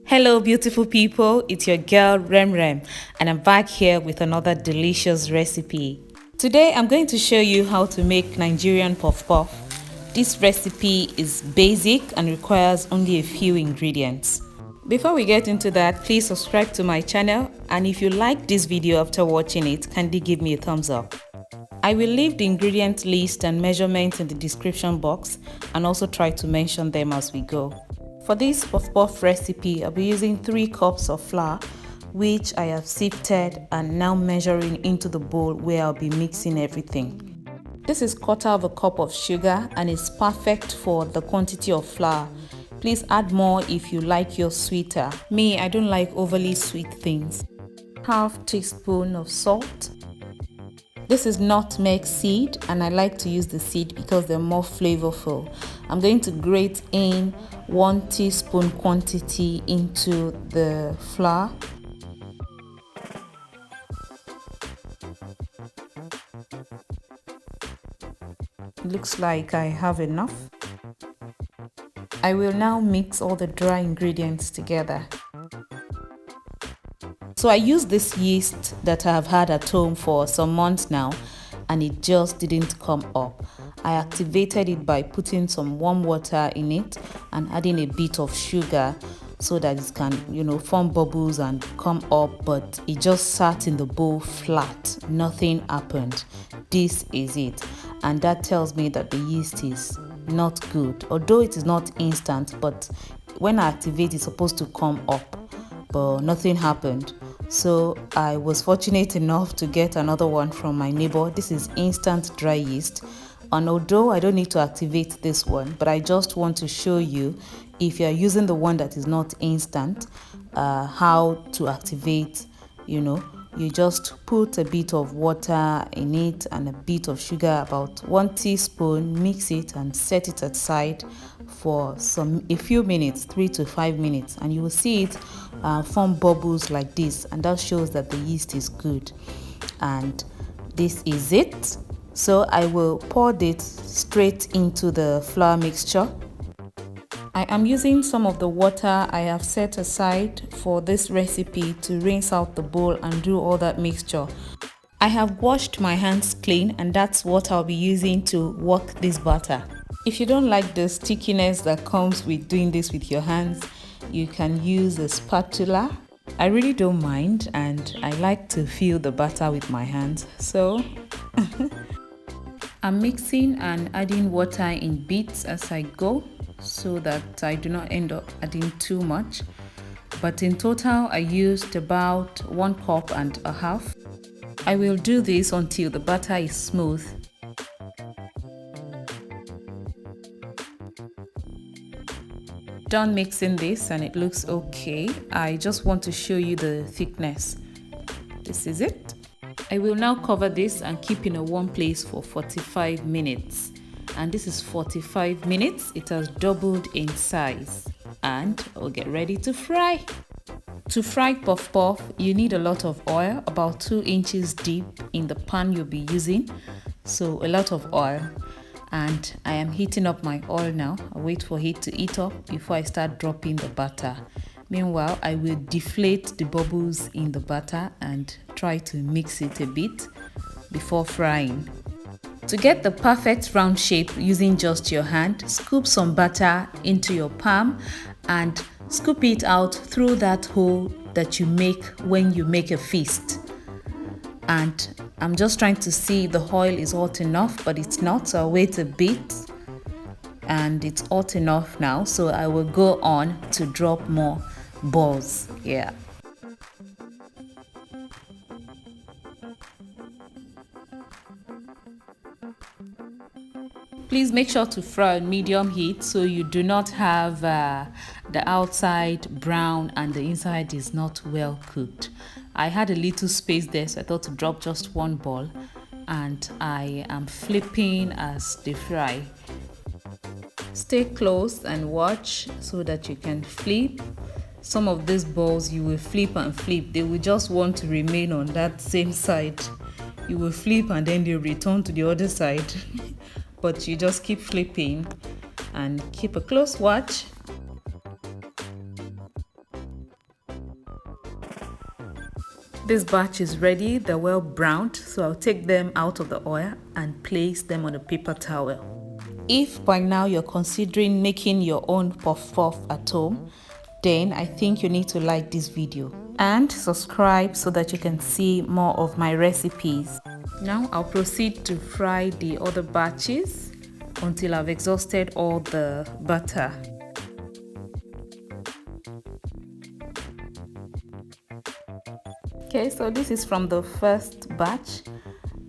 Hello, beautiful people. It's your girl Rem Rem, and I'm back here with another delicious recipe. Today, I'm going to show you how to make Nigerian puff puff. This recipe is basic and requires only a few ingredients. Before we get into that, please subscribe to my channel, and if you like this video after watching it, kindly give me a thumbs up. I will leave the ingredient list and measurements in the description box and also try to mention them as we go. For this puff puff recipe, I'll be using 3 cups of flour, which I have sifted and now measuring into the bowl where I'll be mixing everything. This is 1/4 cup of sugar and is perfect for the quantity of flour. Please add more if you like yours sweeter. Me, I don't like overly sweet things. 1/2 teaspoon of salt. This is nutmeg seed, and I like to use the seed because they're more flavorful. I'm going to grate in 1 teaspoon quantity into the flour. Looks like I have enough. I will now mix all the dry ingredients together. So I use this yeast that I have had at home for some months now, and it just didn't come up. I activated it by putting some warm water in it and adding a bit of sugar so that it can, form bubbles and come up, but it just sat in the bowl flat. Nothing happened. This is it. And that tells me that the yeast is not good. Although it is not instant, but when I activate, it's supposed to come up, but nothing happened. So I was fortunate enough to get another one from my neighbor. This is instant dry yeast, and although I don't need to activate this one, but I just want to show you, if you're using the one that is not instant, how to activate. You just put a bit of water in it and a bit of sugar, about 1 teaspoon, mix it and set it aside for a few minutes, 3 to 5 minutes, and you will see it form bubbles like this, and that shows that the yeast is good. And this is it. So I will pour this straight into the flour mixture. I am using some of the water I have set aside for this recipe to rinse out the bowl and do all that mixture. I have washed my hands clean, and that's what I'll be using to work this batter. If you don't like the stickiness that comes with doing this with your hands, you can use a spatula. I really don't mind, and I like to feel the batter with my hands. So I'm mixing and adding water in bits as I go, so that I do not end up adding too much. But in total, I used about 1.5 cups. I will do this until the batter is smooth. Done mixing this, and it looks okay. I just want to show you the thickness. This is it. I will now cover this and keep in a warm place for 45 minutes. And this is 45 minutes. It has doubled in size, and I'll get ready to fry. To fry puff puff, you need a lot of oil, about 2 inches deep in the pan you'll be using. So a lot of oil. And I am heating up my oil now. I'll wait for it to heat up before I start dropping the batter. Meanwhile, I will deflate the bubbles in the batter and try to mix it a bit before frying. To get the perfect round shape using just your hand, scoop some batter into your palm and scoop it out through that hole that you make when you make a fist. And I'm just trying to see the oil is hot enough, but it's not, so I'll wait a bit. And it's hot enough now, so I will go on to drop more balls. Yeah. Please make sure to fry on medium heat so you do not have the outside brown and the inside is not well cooked. I had a little space there, so I thought to drop just one ball, and I am flipping as they fry. Stay close and watch so that you can flip. Some of these balls you will flip and flip. They will just want to remain on that same side. You will flip and then they return to the other side. But you just keep flipping and keep a close watch. This batch is ready, they're well browned, so I'll take them out of the oil and place them on a paper towel. If by now you're considering making your own puff puff at home, then I think you need to like this video and subscribe so that you can see more of my recipes. Now I'll proceed to fry the other batches until I've exhausted all the butter. Okay, so this is from the first batch.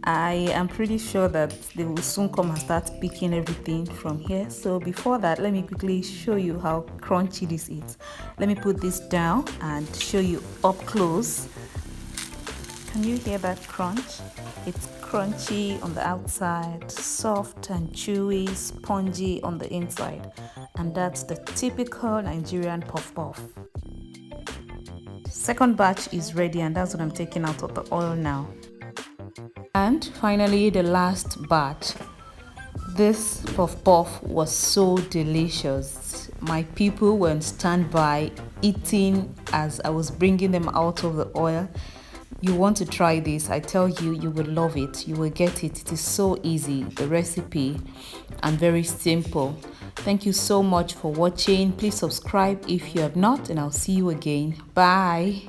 I am pretty sure that they will soon come and start picking everything from here. So before that, let me quickly show you how crunchy this is. Let me put this down and show you up close. Can you hear that crunch? It's crunchy on the outside, soft and chewy, spongy on the inside. And that's the typical Nigerian puff puff. Second batch is ready, and that's what I'm taking out of the oil now. And finally, the last batch. This puff puff was so delicious. My people were on standby eating as I was bringing them out of the oil. You want to try this, I tell you, you will love it. You will get it. It is so easy, the recipe, and very simple. Thank you so much for watching. Please subscribe if you have not, and I'll see you again. Bye.